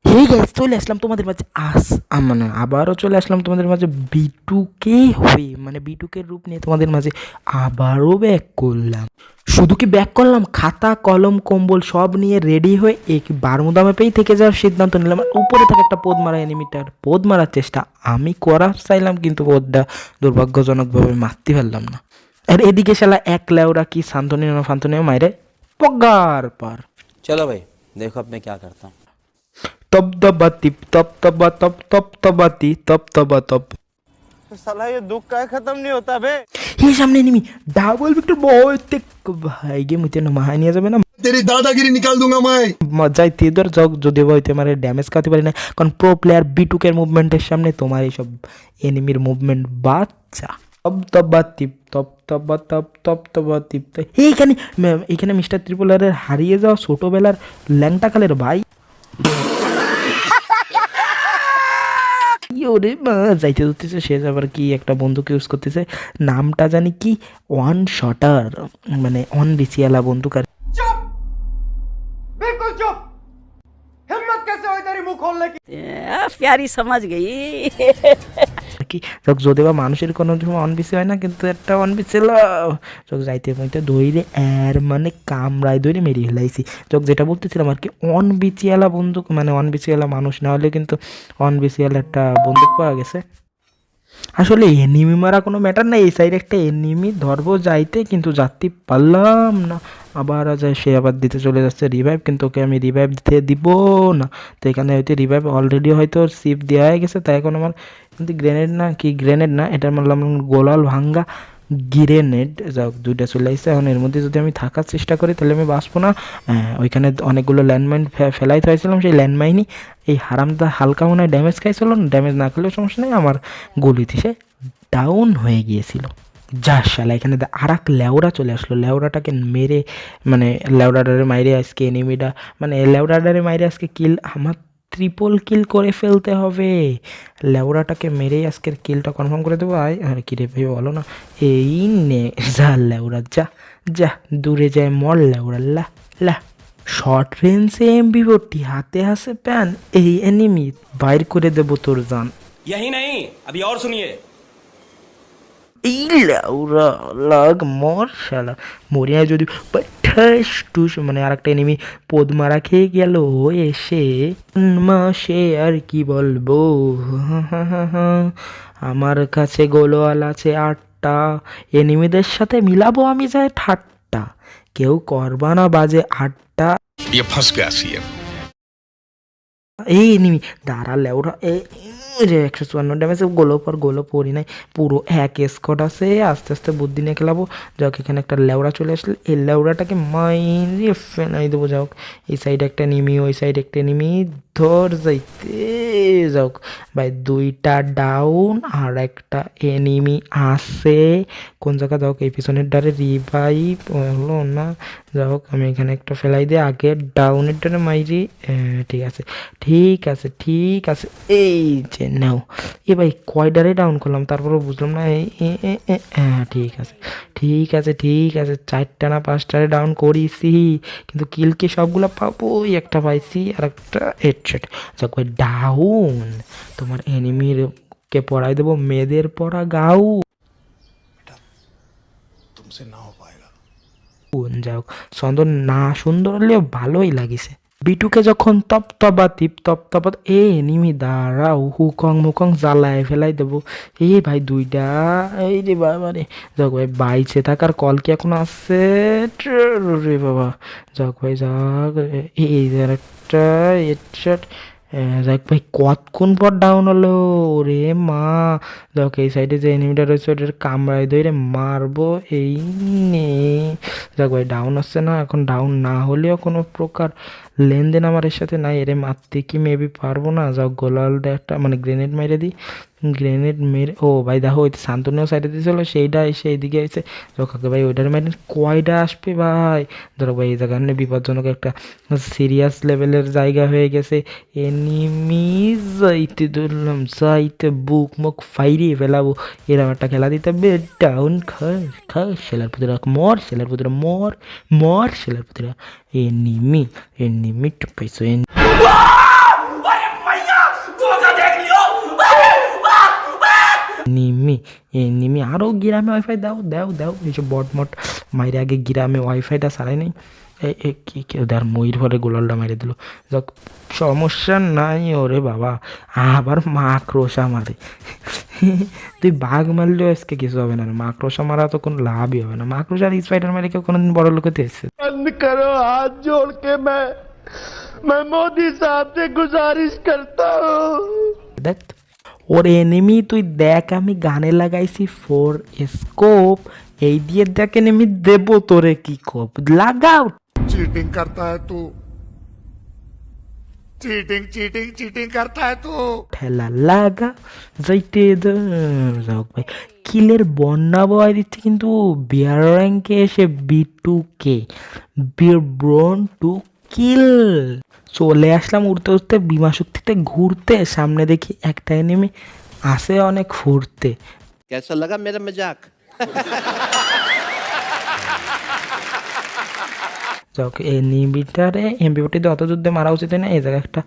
Hey guys, চলে আসলাম তোমাদের মাঝে মানে আবারও চলে আসলাম তোমাদের মাঝে বিটুকে হয়ে, মানে বিটুকের রূপ নিয়ে তোমাদের মাঝে আবারও ব্যাক করলাম। শুধু কি ব্যাক করলাম, খাতা কলম কম্বল সব নিয়ে রেডি হয়ে এক বারমুদা ম্যাপেই থেকে যাওয়ার সিদ্ধান্ত নিলাম। আর উপরে থাকে একটা পোদ মারা এনিমিটার, পোদ মারার চেষ্টা আমি করার চাইলাম, কিন্তু পোদটা দুর্ভাগ্যজনকভাবে মারতে পারলাম না। আর এদিকে শালা এক লেওরা কি শান্তনীয় ফান্তনীয় মাইরে পগার পার। चलो भाई देखो अब मैं क्या करता हूँ। তপ্তবাতি তপ্তবাতি তপ্তবাতপ। साला ये दुख का खत्म नहीं होता बे। এই সামনে নিমি ডাবল ভিক্টর বইতে ভাই গেম হইতে না মাহাই নিয়ে যাবে না। तेरी दादागिरी निकाल दूंगा मैं। মজাই তেদর যোগ যদি বইতে মারে ড্যামেজ খাওয়াতে পারি না, কারণ প্রো প্লেয়ার বিটুকের মুভমেন্টের সামনে তোমার এইসব এনিমির মুভমেন্ট বাচ্চা। তপ্তবাতি তপ্তবাতি। এইখানে এইখানে মিস্টার ত্রিপুলারের হারিয়ে যাওয়া ছোটবেলার ল্যাংটা কালের ভাই। ওরে মা, যাইতে ধরতেছে সে, আবার কি একটা বন্দুক ইউজ করতেছে, নামটা জানি কি, ওয়ান শটার, মানে অন বিসিয়ালা বন্দুক আর चुप, बिल्कुल चुप। हिम्मत कैसे हुई तेरी मुंह खोलने की। प्यारी समझ गई। কি। যদি বা মানুষের কোনো সময় অন বিসি হয় না, কিন্তু একটা অন বিসিয়ালা চোখ যাইতে বইতে ধৈরে আর মানে কামড়ায় ধরে মেরে ফেলাইছি। চোখ যেটা বলতেছিলাম আর কি, অন বিচিয়ালা বন্দুক, মানে অন বিচিয়ালা মানুষ না হলে কিন্তু অন বিচিয়ালা একটা বন্দুক পাওয়া গেছে। আসলে এনিমি মারা কোনো ম্যাটার না, এই সাইডে একটা এনিমি ধরবো যাইতে, কিন্তু যাতে পারলাম না। আবার যায় সে, আবার দিতে চলে যাচ্ছে রিভাইভ, কিন্তু ওকে আমি রিভাইভ দিতে দিব না। তো এখানে হয়তো রিভাইভ অলরেডি হয়তো সিপ দেওয়া হয়ে গেছে, তাই এখন আমার কিন্তু গ্রেনেড না, কি গ্রেনেড না, এটা বললাম গোলাল ভাঙ্গা গ্রেনেড। যাক, দুইটা চলে আসছে। এখন এর মধ্যে যদি আমি থাকার চেষ্টা করি তাহলে আমি বাঁচবো না। ওইখানে অনেকগুলো ল্যান্ডমাইন ফেলাইতে হয়েছিলাম, সেই ল্যান্ডমাইনই এই হারামদা হালকা মনে হয় ড্যামেজ খাইছিল, ড্যামেজ না করলেও সমস্যা নেই, আমার গলিতে সে ডাউন হয়ে গিয়েছিল। যা শালা, এখানে আর এক লেওড়া চলে আসলো, লেওড়াটাকে মেরে, মানে লেওড়াডারে মাইরে আজকে এনিমিটা, মানে লেওড়াডারে মাইরে আজকে কিল আমার ট্রিপল কিল করে ফেলতে হবে। লেওড়াটাকে মেরেই আজকের কিলটা কনফার্ম করে দেবো। আর কি রে ভাই বলো না, এই নে যা লেওড়া, যা যা দূরে যায় মর লেওড়া। লা লা শর্ট রেঞ্জে এমবি40 হাতে হাসে প্যান, এই এনিমি বাইর করে দেবো তোর জান। यही नहीं अभी और सुनिए। এই লেওরা লাগ মর শালা, মরিয়া যদি ঠাস টুস, মানে আর একটা এনিমি পদ মারা খেয়ে গেল এসে। মাসে আর কি বলবো, আমার কাছে গোলওয়াল আছে 8টা, এনিমিদের সাথে মিলাবো আমি যাই ঠাট্টা, কেউ করবা না বাজে 8টা। ये फंस गया सीएम। এই এনিমি দাঁড়া লেওরা, এই রে 154 ড্যামেজ, গোলো পড়ি নাই, পুরো এক স্কোয়াড আছে। আস্তে আস্তে বুদ্ধি নিয়ে খেলাবো। যাক, এখানে একটা লেওড়া চলে আসলে এই লেওড়াটাকে মাইরে ফেলাই দেবো। যাক, এই সাইডে একটা নিমি, ওই সাইডে একটা নিমি, ধর যাইতে যাক ভাই, 2টা ডাউন আর একটা এনিমি আছে কোন জায়গা। যাক, এই পিছনের ডারে রিভাইভ হলো না। যাক, আমি এখানে একটা ফেলাই দিয়ে আগে ডাউনের ডারে মাইরি। ঠিক আছে ঠিক আছে ঠিক আছে, এই যে নাও। এ ভাই কয়ডারে ডাউন করলাম, তারপরেও বুঝলাম না। হ্যাঁ ঠিক আছে ঠিক আছে ঠিক আছে, 4টা না 5টারে ডাউন করিছি, কিন্তু কিল কি সবগুলো পাবো? ওই একটা পাইছি আর একটা হেডশট। যাক ভাই ডাউন, তোমার এনিমির কে পড়াই দেবো মেয়েদের পড়া গাও। तुमसे ना हो पाएगा। যাক, সুন্দর না সুন্দর হলেও ভালোই লাগিছে। বিটুকে যখন তপ্তবাত এ নিমি দাঁড়াও, হুকং মুকং জ্বালায় ফেলাই দেবো। এই ভাই 2টা, এই রে বাবা রে। যাক ভাই, বাইচে থাকার কল কি এখন আছে রে বাবা। যাক ভাই যাক, এই একটা হেডশট। যাক ভাই, কতক্ষণ পর ডাউন হলো রে মা। যাক, এই সাইডে যে এনিমিটা রয়েছে ওটার কামড়ায় ধরে মারবো, এই নে। যাক ভাই, ডাউন হচ্ছে না, এখন ডাউন না হলেও কোনো প্রকার লেনদেন আমার এর সাথে নাই, এরে মারতে কি মেবি পারবো না। যাক, গোলালটা একটা মানে গ্রেনেড মেরে দিই, গ্রেনেড মেরে, ও ভাই দেখো ওই শান্তনীয় সাইডে দিয়েছিল, সেইটা এসে এইদিকে এসে। যাকে ভাই ওইটার মেরে কয়টা আসবে ভাই। ধরো ভাই, এই জায়গায় বিপজ্জনক একটা সিরিয়াস লেভেলের জায়গা হয়ে গেছে। এনিমি যাইতে ধরলাম, যাইতে বুক মুখ ফাইরিয়ে ফেলাবো। এরকম একটা খেলা দিতে হবে। ডাউন খা সেলার পুতরা মর, সেলার পুতরা মর মর, সেলার পুতরা। এনিমি টুপাইছো। এনিমি আরও গ্রামে ওয়াইফাই দাও দাও দাও এইসব বট মট মাইরে আগে গ্রামে ওয়াইফাইটা চালাই নাই কেউ দেখ ময়ূর পরে গোলালটা মেরে দিল যাক সমস্যা নাই ওরে বাবা আবার মাকড়সা মারে তুই বাঘ মারলেও আজকে কিছু হবে না মাকড়সা মারা তো কোনো লাভই হবে না মাকড়সা আর স্পাইডার মারে কেউ কোনোদিন বড় লোক হতে এসছে बंद करो हाथ जोड़ के मैं मोदी साहब से गुजारिश करता हूँ দেখ ওর এনিমি তুই দেখ আমি গানে লাগাইছি 4 স্কোপ এই দিয়ে দেখ এনিমি দেবো তোরে কি কোপ লাগাও चीटिंग करता है तू चीटिंग चीटिंग चीटिंग करता है तू ঠেলা লাগা যাইতে যাক ভাই কিলের বন্যা বয় দিচ্ছে কিন্তু বিয়ার র্যাঙ্কে এসে B2K বিয়ার ব্রন টু কিল চলে আসলাম উড়তে উড়তে বিমা শক্তিতে ঘুরতে সামনে দেখি একটা এনিমি আসে অনেক ফুরতে कैसा लगा मेरा मजाक যাক এনিমিটারে এমপি40 অত যুদ্ধে মারা উচিত না এই জায়গায় একটা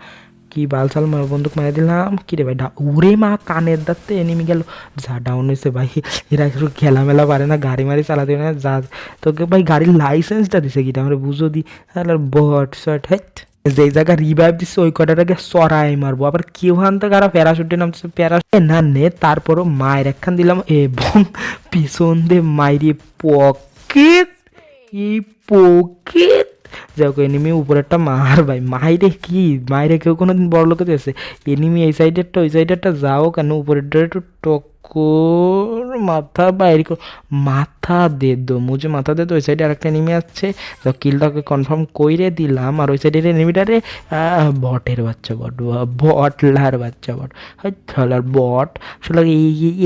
কি বালসাল বন্দুক মারা দিলাম কি রে ভাই ওরে মা কানের দাঁতে এনিমি গেল যা ডাউন হয়েছে ভাই এরা একটু খেলামেলা পারে না গাড়ি মারি চালাতে না যা তোকে ভাই গাড়ির লাইসেন্সটা দিছে কিটা আমরা বুঝো দি তাহলে বট শট হেট যেই জায়গা রিভাইভ দিচ্ছে ওই কটাটাকে সরাই মারবো আবার কেউ হান থেকে আর প্যারাশুটে নামছে প্যারাশুট না নে তারপরও মায়ের একখান দিলাম এবং পিছন দিয়ে মাইরি পকেট এই পকেট যাও এনিমি উপরেরটা মার ভাই মাইরে কি মাইরে কেউ কোনোদিন বড় লোকে দিয়েছে এনিমি এই সাইডেরটা ওই সাইডেরটা যাও কেন উপরেরটা একটু টক্কর মাথা বাইরে মাথা দে দো মুঝে মাথা দে তো ওই সাইডে আরেকটা এনিমি আসছে যাও কিলটাকে কনফার্ম কইরে দিলাম আর ওই সাইডের এনিমিটারে বটের বাচ্চা বট বটলার বাচ্চা বট হলার বট আসলে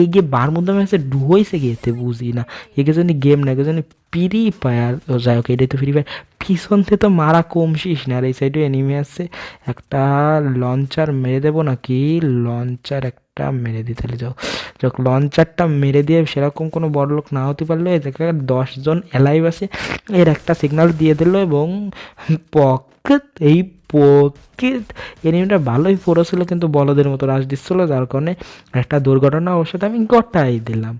এই গিয়ে বার মধ্যে আমি আছে ডুবইছে গিয়েতে বুঝি না একে জন্য গেম না একে জন্য ফ্রি ফায়ার যাই হোক এটাই তো ফ্রি ফায়ার পিছন থেকে তো মারা কমছিস না আর এই সাইডে এনিমি আসছে একটা লঞ্চার মেরে দেবো নাকি লঞ্চার একটা মেরে দিতে যাও যাক লঞ্চারটা মেরে দিয়ে সেরকম কোনো বড় লোক না হতে পারলো এ জায়গায় 10 জন অ্যালাইভ আছে এর একটা সিগন্যাল দিয়ে দিল এবং পকেট এই পকেট এনিমিটা ভালোই পড়েছিল কিন্তু বলদের মতো রাশ দিচ্ছিল যার কারণে একটা দুর্ঘটনা ওর সাথে আমি গটাই দিলাম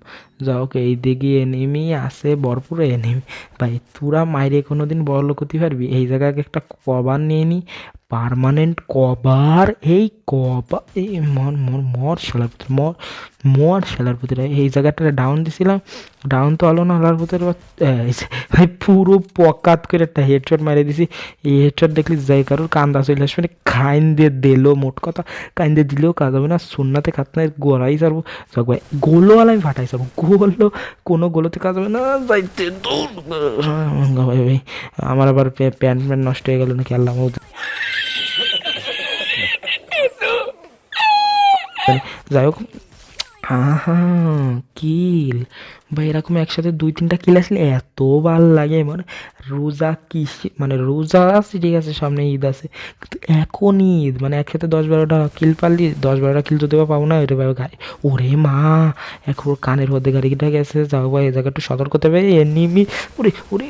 যাও এই দিকে এনিমি আসে ভরপুর এনিমি ভাই তোরা মাইরে কোনোদিন বড় লোক হতে পারবি এই জায়গায় একটা কভার নিয়ে নি পার্মানেন্ট কভার এই কভার এই মর শালার ভিতরে মর শালার ভিতরে এই জায়গাটা ডাউন দিছিলাম ডাউন তো হলো না হলার ভিতরে ভাই পুরো পকাত করে একটা হেডশট মারিয়ে দিছি এই হেডশট দেখলি যাই কারোর কান্দা চলে আসবে মানে খাইন দিয়ে দিলো মোট কথা খাইন দিয়ে দিলেও কাজ হবে না সুন্নাতে খাতনা গোড়াই সারবো যাক ভাই গোলোওয়ালাই ফাটাই সারবো গোলো কোনো গোলোতে কাজ হবে না যাইতে ভাই ভাই আমার আবার প্যান্ট নষ্ট হয়ে গেল নাকি আল্লাহ যাই হোক কিল ভাই এরকম একসাথে 2-3টা কিল আসলে এত ভাল লাগে মানে রোজা কি মানে রোজা আছে ঠিক আছে সামনে ঈদ আছে কিন্তু এখন ঈদ মানে একসাথে 10-12টা কিল পারলি 10-12টা কিল যদি পাবো না ওটা ভাবে গাড়ি ওরে মা এখন কানের মধ্যে গাড়িটা গেছে যাও ভাই এই জায়গা একটু সতর্ক হতে হবে এনিমি ওরে ওরে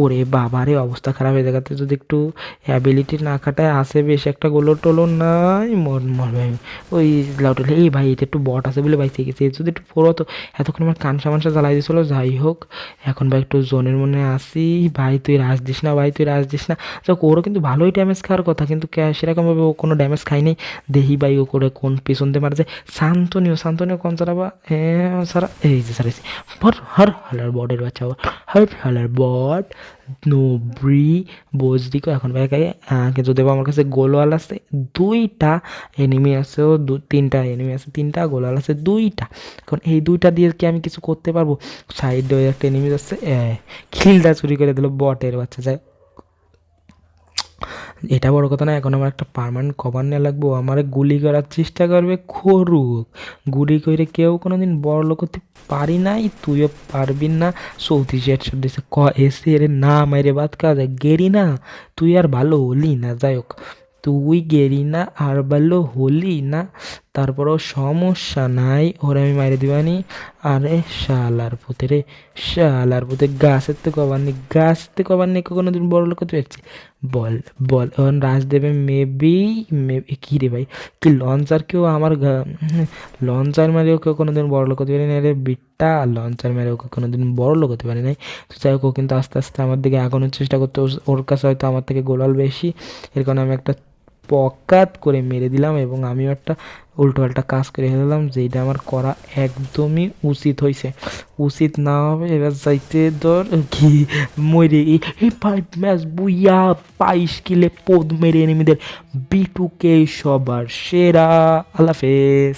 ওরে বাবারে অবস্থা খারাপ হয়ে জায়গাতে যদি একটু অ্যাবিলিটি না খাটায় আসে বেশ একটা গোলো টোলো নাই মরবে ওই লাউটেল এই ভাই এটা একটু বট আছে বলে ভাই শিখেছে যদি একটু পড়ো তো এতক্ষণ আমার কানসা মানসা জ্বালাই দিয়েছিল যাই হোক এখন ভাই একটু জোনের মনে আসি ভাই তুই রাজ দিস না ভাই তুই রাজ দিস না যাক ওরও কিন্তু ভালোই ড্যামেজ খাওয়ার কথা কিন্তু সেরকমভাবে ও কোনো ড্যামেজ খায়নি দেখি ভাই ও করে কোন পিছন দিয়ে মারা যায় শান্তনীয় কোন চালাবা হ্যাঁ সারা এই যে সারা হর হালার বটের বাচ্চা হর হালার বট নোব্রি বজদিকো এখন ভাই কিন্তু দেবো আমার কাছে গোলওয়াল আছে 2টা এনিমি আছে ও 3টা এনিমি আছে 3টা গোলওয়াল আছে 2টা এখন এই 2টা দিয়ে কি আমি কিছু করতে পারবো সাইডে ওই একটা এনিমি আছে খিলটা চুরি করে দিল বটের বাচ্চা যায় এটা বড় কথা না এখন আমার একটা পার্মানেন্ট কভার নেওয়া লাগবো আমার গুলি করার চেষ্টা করবে করুক গুলি করে কেউ কোনোদিন বড় লোক হতে পারি নাই তুইও পারবি না 34 দিছে এসে রে না মাইরে বাদ কাজ গেরি না তুই আর ভালো হলি না যাই হোক তুই গেরি না আর ভালো হলি না তারপরেও সমস্যা নাই, ওরে আমি মাইরে দিবানি। আরে শালার পুতে গাছের থেকে কবার নি কোনো দিন বড় লোক হতে পারছি। বল বল এখন রাজদেবে মেবি কি রে ভাই, কি লঞ্চার কেউ আমার লঞ্চার মেরেও কেউ কোনোদিন বড় লোক হতে পারি না রে বিটটা, লঞ্চার মেরেও কেউ কোনোদিন বড় লোক হতে পারি নাই। তো যাই হোক, ও কিন্তু আস্তে আস্তে আমার দিকে এগোনোর চেষ্টা করতে, ওর কাছে হয়তো আমার থেকে গোলাল বেশি, এর কারণে আমি একটা পকাত করে মেরে দিলাম এবং আমিও একটা উল্টোপাল্টা কাজ করে ফেললাম, যেটা আমার করা একদমই উচিত না হবে। এবার যাইতে ধর কি মরে এই 5 ম্যাচ বুইয়া 22 কিলে পদ মেরে এনিমিদের বিটুকে সবার সেরা। আল্লাহ হাফেজ।